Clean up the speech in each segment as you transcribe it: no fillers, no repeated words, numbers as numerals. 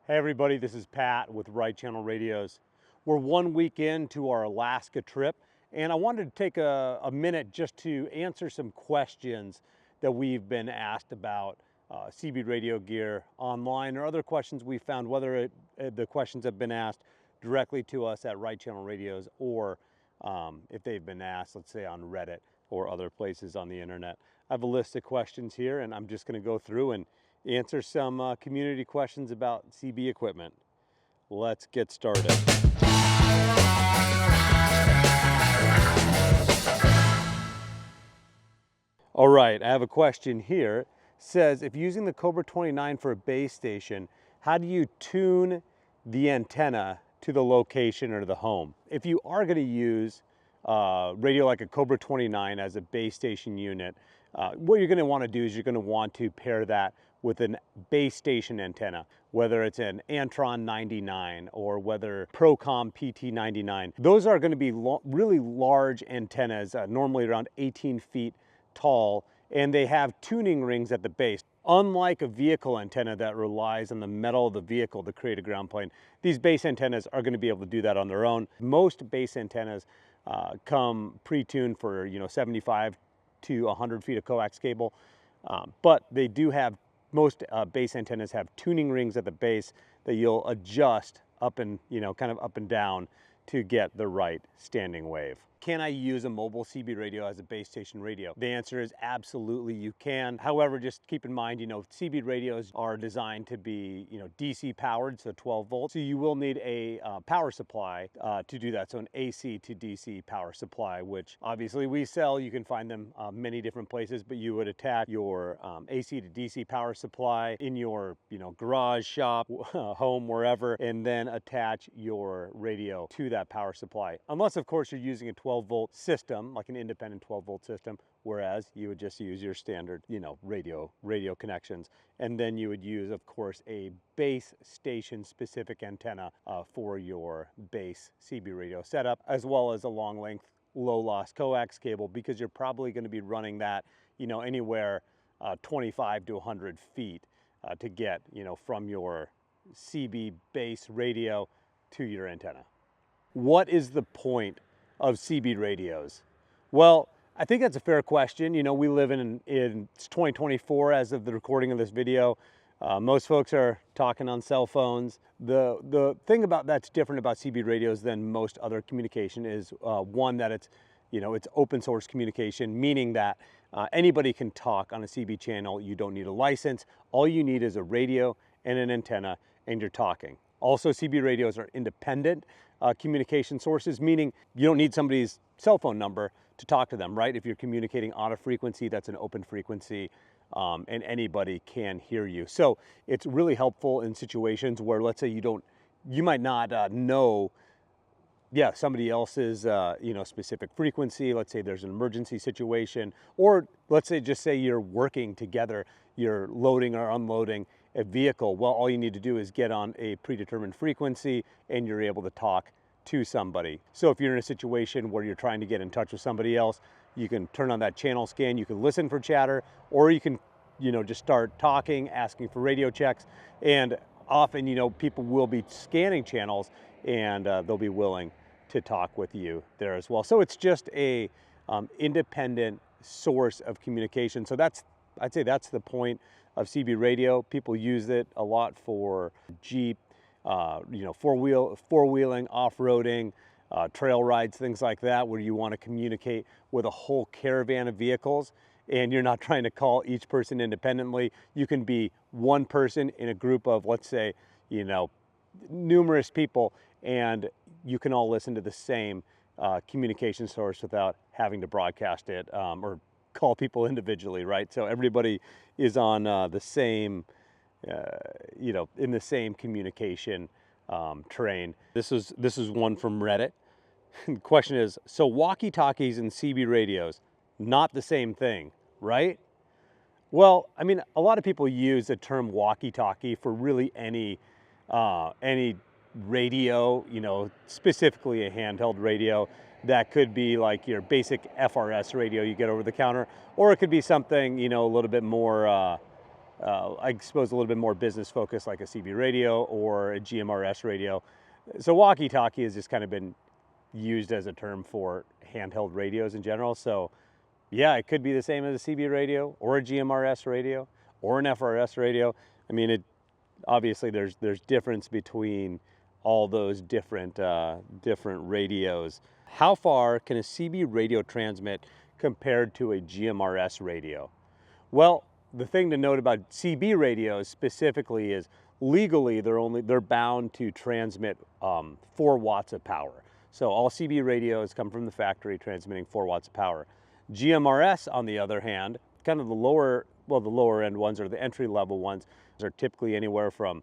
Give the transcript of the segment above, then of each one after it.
Hey everybody, this is Pat with Right Channel Radios. We're 1 week into our Alaska trip, and I wanted to take a minute just to answer some questions that we've been asked about CB radio gear online, or other questions we found, whether the questions have been asked directly to us at Right Channel Radios, or if they've been asked, let's say on Reddit or other places on the internet. I have a list of questions here, and I'm just going to go through and answer some community questions about CB equipment. Let's get started. All right, I have a question here. It says, if using the Cobra 29 for a base station, how do you tune the antenna to the location or the home? If you are going to use radio like a Cobra 29 as a base station unit, what you're going to want to do is you're going to want to pair that with a base station antenna, whether it's an Antron 99 or whether Procom PT99. Those are going to be really large antennas, normally around 18 feet tall, and they have tuning rings at the base. Unlike a vehicle antenna that relies on the metal of the vehicle to create a ground plane, these base antennas are going to be able to do that on their own. Most base antennas come pre-tuned for 75 to 100 feet of coax cable, but they do have, most base antennas have tuning rings at the base that you'll adjust up and kind of up and down to get the right standing wave. Can I use a mobile CB radio as a base station radio? The answer is absolutely you can. However, just keep in mind, CB radios are designed to be, DC powered, so 12 volts. So you will need a power supply to do that. So an AC to DC power supply, which obviously we sell. You can find them many different places, but you would attach your AC to DC power supply in your, garage, shop, home, wherever, and then attach your radio to that power supply. Unless, of course, you're using a 12-volt system, like an independent 12-volt system, whereas you would just use your standard, radio connections. And then you would use, of course, a base station specific antenna for your base CB radio setup, as well as a long length, low loss coax cable, because you're probably going to be running that, anywhere 25 to 100 feet to get, from your CB base radio to your antenna. What is the point of CB radios? Well, I think that's a fair question. We live in it's 2024 as of the recording of this video. Most folks are talking on cell phones. The thing about that's different about CB radios than most other communication is one, that it's open source communication, meaning that anybody can talk on a CB channel. You don't need a license. All you need is a radio and an antenna, and you're talking. Also, CB radios are independent communication sources, meaning you don't need somebody's cell phone number to talk to them, right? If you're communicating on a frequency, that's an open frequency, and anybody can hear you. So it's really helpful in situations where, let's say you might not know somebody else's specific frequency. Let's say there's an emergency situation, or let's say you're working together, you're loading or unloading a vehicle. Well, all you need to do is get on a predetermined frequency and you're able to talk to somebody. So if you're in a situation where you're trying to get in touch with somebody else, you can turn on that channel scan, you can listen for chatter, or you can just start talking, asking for radio checks. And often people will be scanning channels, and they'll be willing to talk with you there as well. So it's just a independent source of communication. So I'd say that's the point of CB radio. People use it a lot for Jeep, four-wheeling, off-roading, trail rides, things like that, where you want to communicate with a whole caravan of vehicles, and you're not trying to call each person independently. You can be one person in a group of, let's say, numerous people, and you can all listen to the same communication source without having to broadcast it or call people individually, right? So everybody is on the same, in the same communication train. This is one from Reddit. The question is, so walkie talkies and CB radios, not the same thing, right? Well, I mean, a lot of people use the term walkie talkie for really any radio, specifically a handheld radio. That could be like your basic FRS radio you get over the counter, or it could be something, a little bit more I suppose a little bit more business focused like a CB radio or a GMRS radio. So walkie-talkie has just kind of been used as a term for handheld radios in general. So yeah, it could be the same as a CB radio or a GMRS radio or an FRS radio. I mean, obviously there's difference between all those different radios. How far can a CB radio transmit compared to a GMRS radio? Well, the thing to note about CB radios specifically is legally they're bound to transmit 4 watts of power. So all CB radios come from the factory transmitting 4 watts of power. GMRS, on the other hand, kind of the lower end ones, or the entry level ones, are typically anywhere from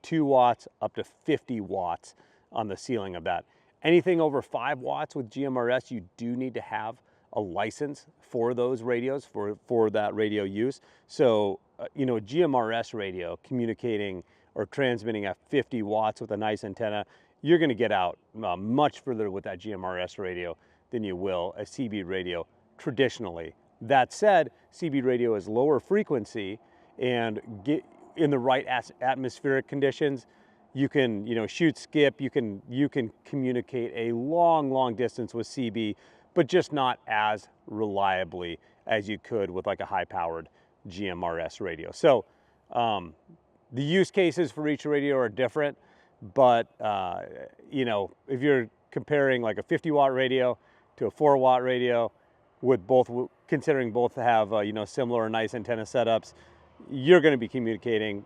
2 watts up to 50 watts on the ceiling of that. Anything over 5 watts with GMRS, you do need to have a license for those radios, for that radio use. So, a GMRS radio communicating or transmitting at 50 watts with a nice antenna, you're going to get out much further with that GMRS radio than you will a CB radio traditionally. That said, CB radio is lower frequency, and in the right atmospheric conditions, you can shoot skip, you can communicate a long distance with CB, but just not as reliably as you could with like a high-powered GMRS radio. So the use cases for each radio are different, but if you're comparing like a 50-watt radio to a 4-watt radio, with considering both have similar nice antenna setups, you're going to be communicating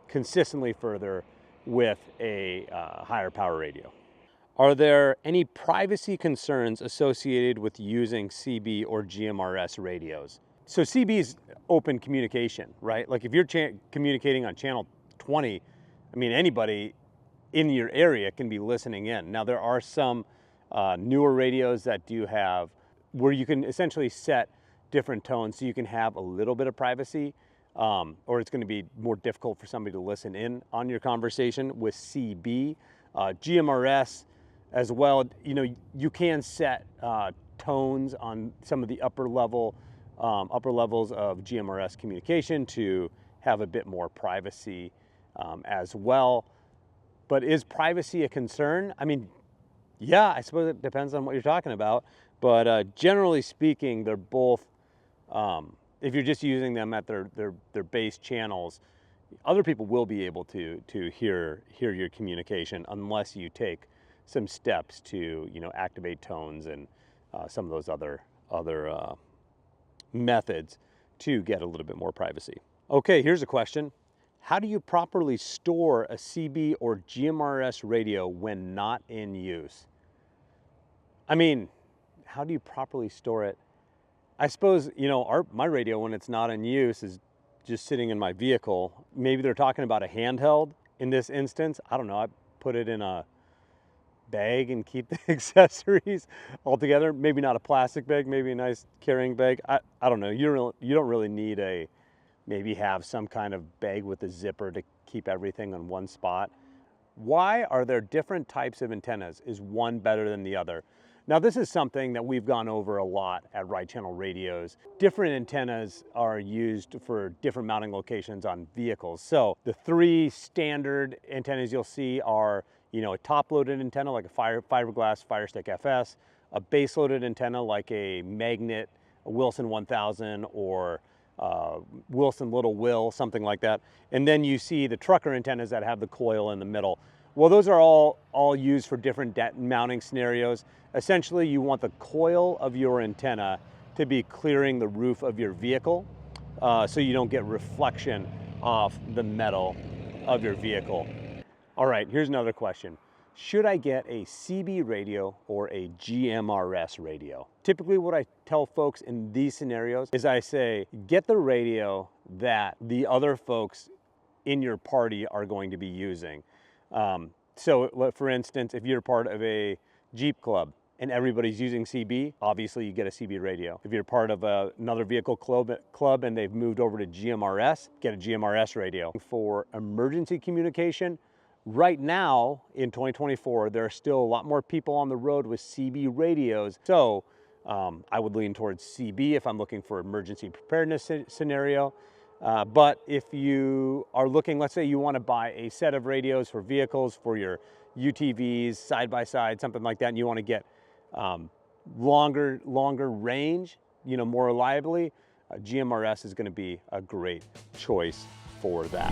consistently further with a higher power radio. Are there any privacy concerns associated with using CB or GMRS radios? So CB is open communication, right? Like if you're communicating on channel 20, I mean, anybody in your area can be listening in. Now there are some newer radios that do have where you can essentially set different tones so you can have a little bit of privacy, or it's going to be more difficult for somebody to listen in on your conversation. With CB, GMRS as well, you can set tones on some of the upper levels of GMRS communication to have a bit more privacy as well. But is privacy a concern? I mean, yeah, I suppose it depends on what you're talking about. But generally speaking, they're both, if you're just using them at their base channels, other people will be able to hear your communication unless you take some steps to activate tones and some of those other methods to get a little bit more privacy. Okay, here's a question. How do you properly store a CB or GMRS radio when not in use? I mean, how do you properly store it? I suppose, my radio, when it's not in use, is just sitting in my vehicle. Maybe they're talking about a handheld in this instance. I don't know. I put it in a bag and keep the accessories all together. Maybe not a plastic bag, maybe a nice carrying bag. I don't know. You don't really need maybe have some kind of bag with a zipper to keep everything on one spot. Why are there different types of antennas? Is one better than the other? Now, this is something that we've gone over a lot at Right Channel Radios. Different antennas are used for different mounting locations on vehicles. So the 3 standard antennas you'll see are, a top-loaded antenna like a fiberglass Firestick FS, a base-loaded antenna like a Magnet, a Wilson 1000, or Wilson Little Will, something like that. And then you see the trucker antennas that have the coil in the middle. Well, those are all used for different mounting scenarios. Essentially, you want the coil of your antenna to be clearing the roof of your vehicle so you don't get reflection off the metal of your vehicle. All right, here's another question. Should I get a CB radio or a GMRS radio? Typically what I tell folks in these scenarios is I say, get the radio that the other folks in your party are going to be using. So for instance, if you're part of a Jeep club and everybody's using CB, obviously you get a CB radio. If you're part of another vehicle club and they've moved over to GMRS, get a GMRS radio. For emergency communication, right now in 2024, there are still a lot more people on the road with CB radios. So I would lean towards CB if I'm looking for emergency preparedness scenario. But if you are looking, let's say you want to buy a set of radios for vehicles, for your UTVs, side by side, something like that, and you want to get longer range, more reliably, GMRS is going to be a great choice for that.